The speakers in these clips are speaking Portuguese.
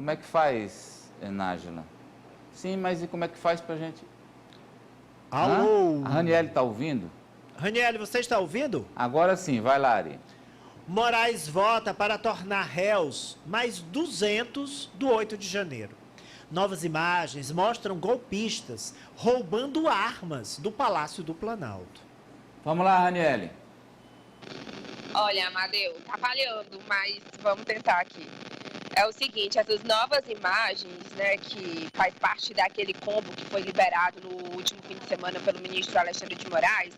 Como é que faz, Nájila? Sim, mas e como é que faz pra gente? Alô? A Raniele está ouvindo? Raniele, você está ouvindo? Agora sim, vai lá, Ari. Moraes vota para tornar réus mais 200 do 8 de janeiro. Novas imagens mostram golpistas roubando armas do Palácio do Planalto. Vamos lá, Raniele. Olha, Amadeu, tá falhando, mas vamos tentar aqui. É o seguinte, essas novas imagens, né, que faz parte daquele combo que foi liberado no último fim de semana pelo ministro Alexandre de Moraes,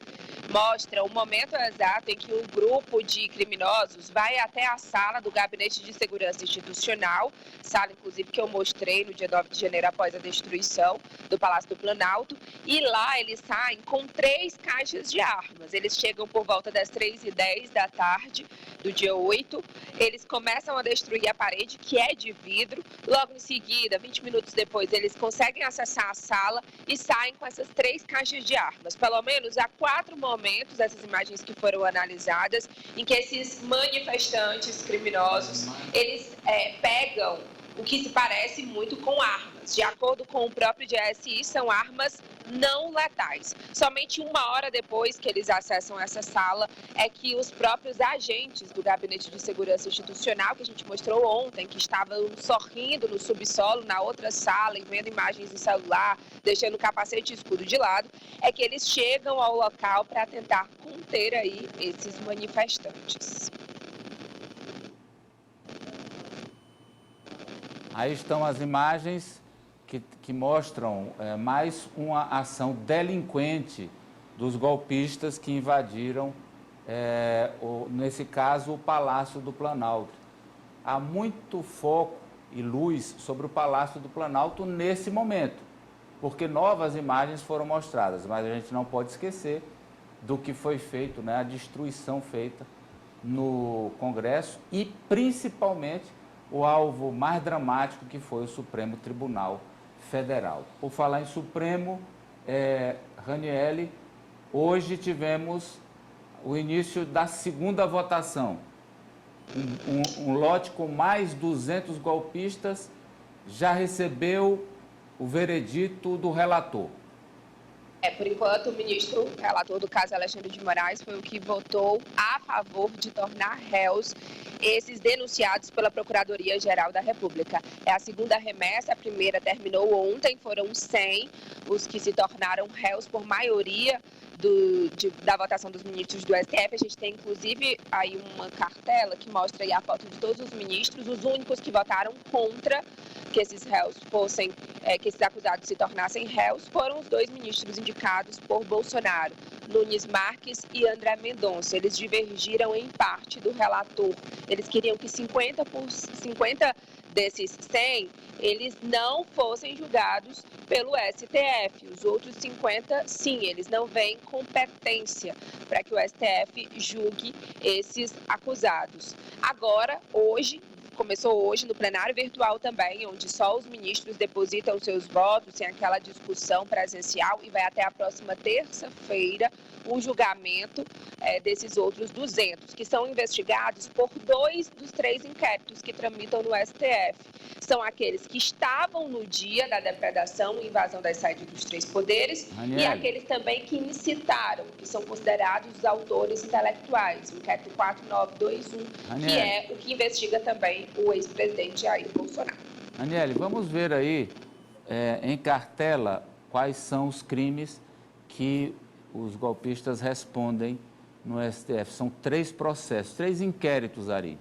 mostram o momento exato em que um grupo de criminosos vai até a sala do Gabinete de Segurança Institucional, sala inclusive que eu mostrei no dia 9 de janeiro após a destruição do Palácio do Planalto, e lá eles saem com 3 caixas de armas. Eles chegam por volta das 3h10 da tarde do dia 8, eles começam a destruir a parede, que é de vidro. Logo em seguida, 20 minutos depois, eles conseguem acessar a sala e saem com essas 3 caixas de armas. Pelo menos há 4 momentos, essas imagens que foram analisadas, em que esses manifestantes criminosos, eles pegam o que se parece muito com armas. De acordo com o próprio GSI, são armas não letais. Somente 1 hora depois que eles acessam essa sala é que os próprios agentes do Gabinete de Segurança Institucional, que a gente mostrou ontem, que estavam sorrindo no subsolo, na outra sala, e vendo imagens no celular, deixando o capacete e escudo de lado, é que eles chegam ao local para tentar conter aí esses manifestantes. Aí estão as imagens que mostram mais uma ação delinquente dos golpistas que invadiram, nesse caso, o Palácio do Planalto. Há muito foco e luz sobre o Palácio do Planalto nesse momento, porque novas imagens foram mostradas, mas a gente não pode esquecer do que foi feito, né, a destruição feita no Congresso e, principalmente, o alvo mais dramático que foi o Supremo Tribunal Federal. Por falar em Supremo, Raniele, hoje tivemos o início da segunda votação. Um lote com mais 200 golpistas já recebeu o veredito do relator. Por enquanto, o ministro relator do caso, Alexandre de Moraes, foi o que votou a favor de tornar réus esses denunciados pela Procuradoria-Geral da República. É a segunda remessa, a primeira terminou ontem, foram 100 os que se tornaram réus por maioria da votação dos ministros do STF. A gente tem, inclusive, aí uma cartela que mostra aí a foto de todos os ministros. Os únicos que votaram contra que esses réus fossem, que esses acusados se tornassem réus, foram os 2 ministros indicados por Bolsonaro, Nunes Marques e André Mendonça. Eles divergiram em parte do relator. Eles queriam que 50 desses 100, eles não fossem julgados pelo STF. Os outros 50, sim, eles não veem competência para que o STF julgue esses acusados. Agora, começou hoje no plenário virtual também, onde só os ministros depositam seus votos, sem aquela discussão presencial, e vai até a próxima terça-feira o julgamento desses outros 200, que são investigados por 2 dos 3 inquéritos que tramitam no STF. São aqueles que estavam no dia da depredação e invasão das sedes dos 3 poderes, e aqueles também que incitaram, que são considerados os autores intelectuais, o inquérito 4921, que é o que investiga também o ex-presidente Jair Bolsonaro. Raniele, vamos ver aí em cartela quais são os crimes que os golpistas respondem no STF. São 3 processos, 3 inquéritos, Ari.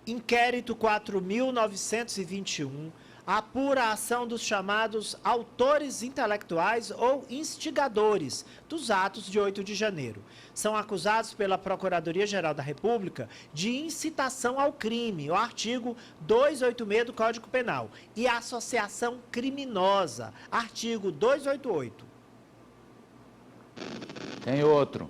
Inquérito 4.921, apura a ação dos chamados autores intelectuais ou instigadores dos atos de 8 de janeiro. São acusados pela Procuradoria-Geral da República de incitação ao crime, o artigo 286 do Código Penal, e associação criminosa, artigo 288. Tem outro.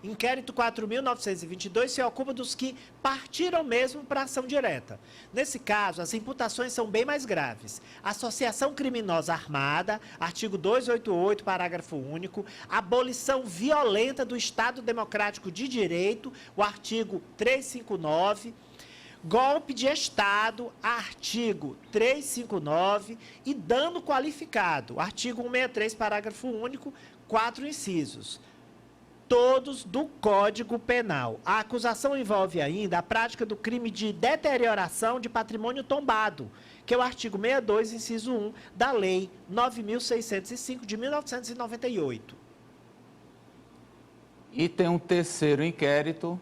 Inquérito 4.922 se ocupa dos que partiram mesmo para ação direta. Nesse caso, as imputações são bem mais graves. Associação criminosa armada, artigo 288, parágrafo único. Abolição violenta do Estado Democrático de Direito, o artigo 359. golpe de Estado, artigo 359, e dano qualificado, artigo 163, parágrafo único, 4 incisos. Todos do Código Penal. A acusação envolve ainda a prática do crime de deterioração de patrimônio tombado, que é o artigo 62, inciso 1, da Lei 9.605, de 1998. E tem um terceiro inquérito,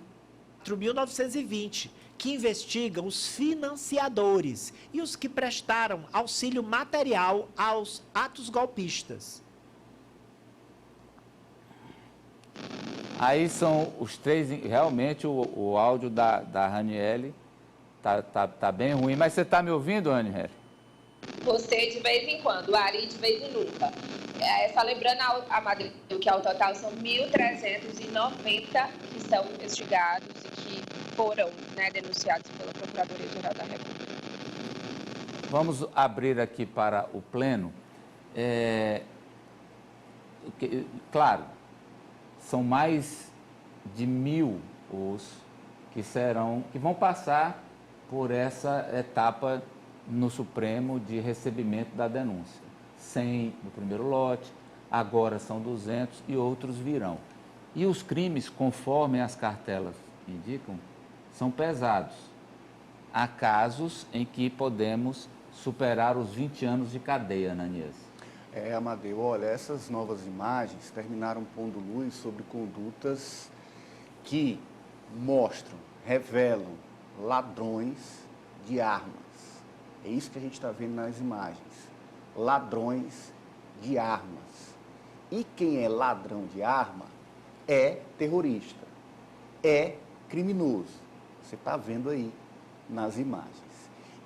4.920, que investiga os financiadores e os que prestaram auxílio material aos atos golpistas. aí são os três, realmente o áudio da Raniele tá bem ruim, mas você está me ouvindo, Raniele? Você de vez em quando, o Ari de vez em nunca. Só lembrando, Amadeu, que ao total são 1.390 que são investigados e que foram, né, denunciados pela Procuradoria-Geral da República. Vamos abrir aqui para o Pleno. Claro, são mais de 1.000 os que vão passar por essa etapa no Supremo de recebimento da denúncia. 100 no primeiro lote, agora são 200 e outros virão. E os crimes, conforme as cartelas indicam, são pesados. Há casos em que podemos superar os 20 anos de cadeia, Ananias. Amadeu, olha, essas novas imagens terminaram pondo luz sobre condutas que mostram, revelam ladrões de armas. É isso que a gente está vendo nas imagens. Ladrões de armas. E quem é ladrão de arma é terrorista, é criminoso. Você está vendo aí nas imagens.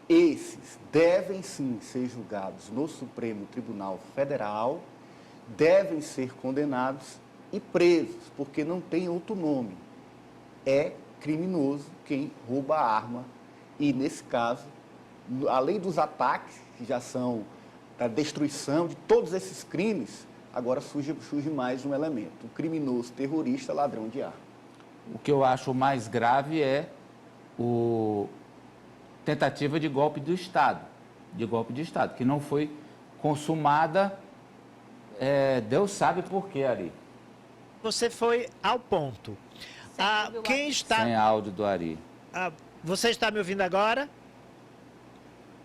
Esses devem sim ser julgados no Supremo Tribunal Federal, devem ser condenados e presos, porque não tem outro nome. É criminoso quem rouba a arma e, nesse caso, além dos ataques, que já são da destruição de todos esses crimes, agora surge mais um elemento, o criminoso terrorista ladrão de arma. O que eu acho mais grave é tentativa de golpe do Estado, que não foi consumada, Deus sabe por quê, Ari. Você foi ao ponto. Quem está... Sem áudio do Ari. Você está me ouvindo agora?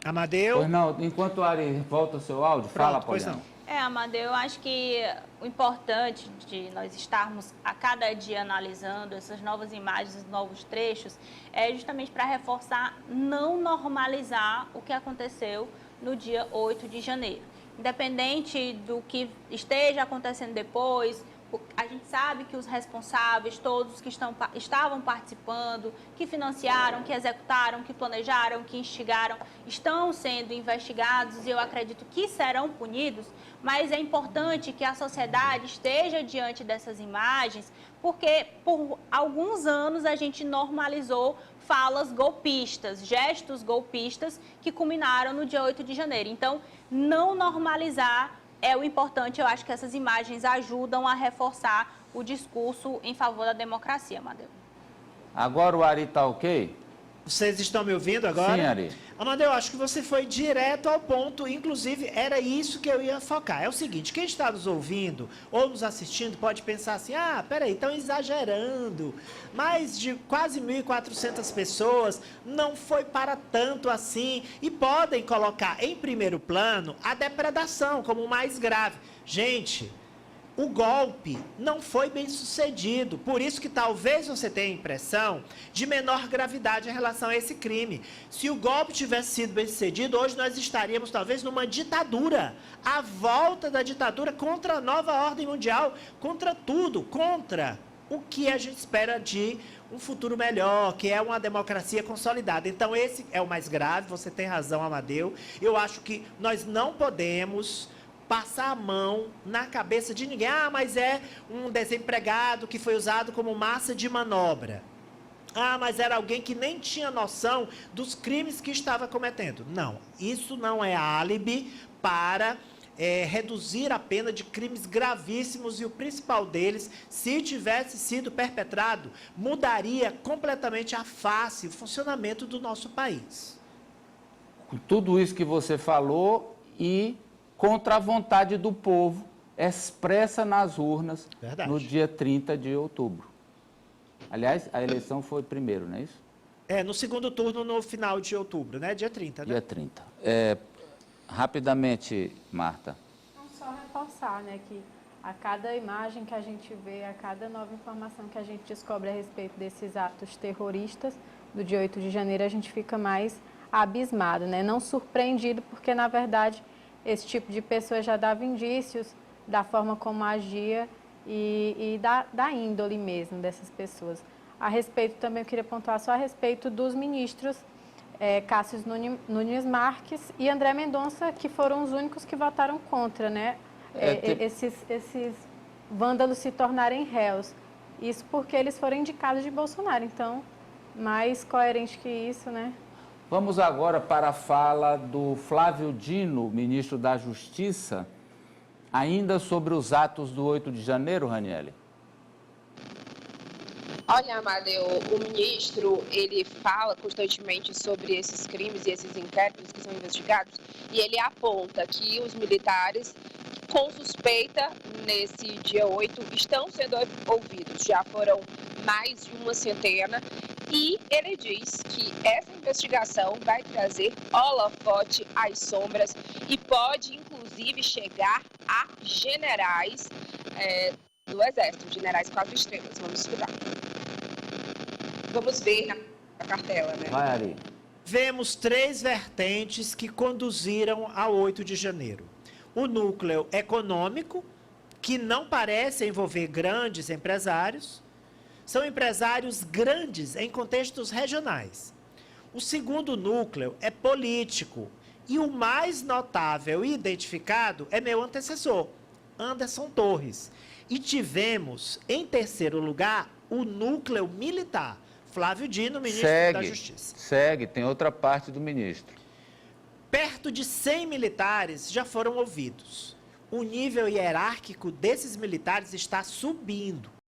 Amadeu? Pois não, enquanto o Ari volta o seu áudio, fala, pois Poliana. não. Amadeu, eu acho que o importante de nós estarmos a cada dia analisando essas novas imagens, novos trechos, é justamente para reforçar, não normalizar o que aconteceu no dia 8 de janeiro. Independente do que esteja acontecendo depois, a gente sabe que os responsáveis, todos que estavam participando, que financiaram, que executaram, que planejaram, que instigaram, estão sendo investigados e eu acredito que serão punidos, mas é importante que a sociedade esteja diante dessas imagens, porque por alguns anos a gente normalizou falas golpistas, gestos golpistas que culminaram no dia 8 de janeiro. Então, não normalizar é o importante. Eu acho que essas imagens ajudam a reforçar o discurso em favor da democracia, Amadeu. Agora o Ari está ok? Vocês estão me ouvindo agora? Sim, Ari. Amadeu, acho que você foi direto ao ponto, inclusive era isso que eu ia focar. É o seguinte, quem está nos ouvindo ou nos assistindo pode pensar assim, peraí, estão exagerando. Mais de quase 1.400 pessoas, não foi para tanto assim. E podem colocar em primeiro plano a depredação como o mais grave. Gente, o golpe não foi bem sucedido, por isso que talvez você tenha a impressão de menor gravidade em relação a esse crime. Se o golpe tivesse sido bem sucedido, hoje nós estaríamos talvez numa ditadura, a volta da ditadura contra a nova ordem mundial, contra tudo, contra o que a gente espera de um futuro melhor, que é uma democracia consolidada. Então esse é o mais grave, você tem razão, Amadeu. Eu acho que nós não podemos passar a mão na cabeça de ninguém. Mas é um desempregado que foi usado como massa de manobra. Mas era alguém que nem tinha noção dos crimes que estava cometendo. Não, isso não é álibi para reduzir a pena de crimes gravíssimos e o principal deles, se tivesse sido perpetrado, mudaria completamente a face, o funcionamento do nosso país. Com tudo isso que você falou e contra a vontade do povo, expressa nas urnas no dia 30 de outubro. Aliás, a eleição foi primeiro, não é isso? No segundo turno, no final de outubro, né? Dia 30, né? Dia 30. Rapidamente, Marta. Não só reforçar, né, que a cada imagem que a gente vê, a cada nova informação que a gente descobre a respeito desses atos terroristas do dia 8 de janeiro, a gente fica mais abismado, né? Não surpreendido, porque, na verdade, esse tipo de pessoa já dava indícios da forma como agia e da índole mesmo dessas pessoas. A respeito, também eu queria pontuar só a respeito dos ministros Cássio Nunes Marques e André Mendonça, que foram os únicos que votaram contra, né? Esses vândalos se tornarem réus. Isso porque eles foram indicados de Bolsonaro. Então, mais coerente que isso, né? Vamos agora para a fala do Flávio Dino, ministro da Justiça, ainda sobre os atos do 8 de janeiro, Raniele. Olha, Amadeu, o ministro, ele fala constantemente sobre esses crimes e esses inquéritos que são investigados, e ele aponta que os militares, com suspeita, nesse dia 8, estão sendo ouvidos. Já foram mais de uma centena, e ele diz que essa investigação vai trazer holofote às sombras e pode, inclusive, chegar a generais do Exército, generais 4 estrelas. Vamos escutar. Vamos ver na cartela, né? Vai, Ari. Vemos 3 vertentes que conduziram ao 8 de janeiro. O núcleo econômico, que não parece envolver grandes empresários, são empresários grandes em contextos regionais. O segundo núcleo é político, e o mais notável e identificado é meu antecessor, Anderson Torres. E tivemos, em terceiro lugar, o núcleo militar, Flávio Dino, ministro da Justiça. Tem outra parte do ministro. Perto de 100 militares já foram ouvidos. O nível hierárquico desses militares está subindo.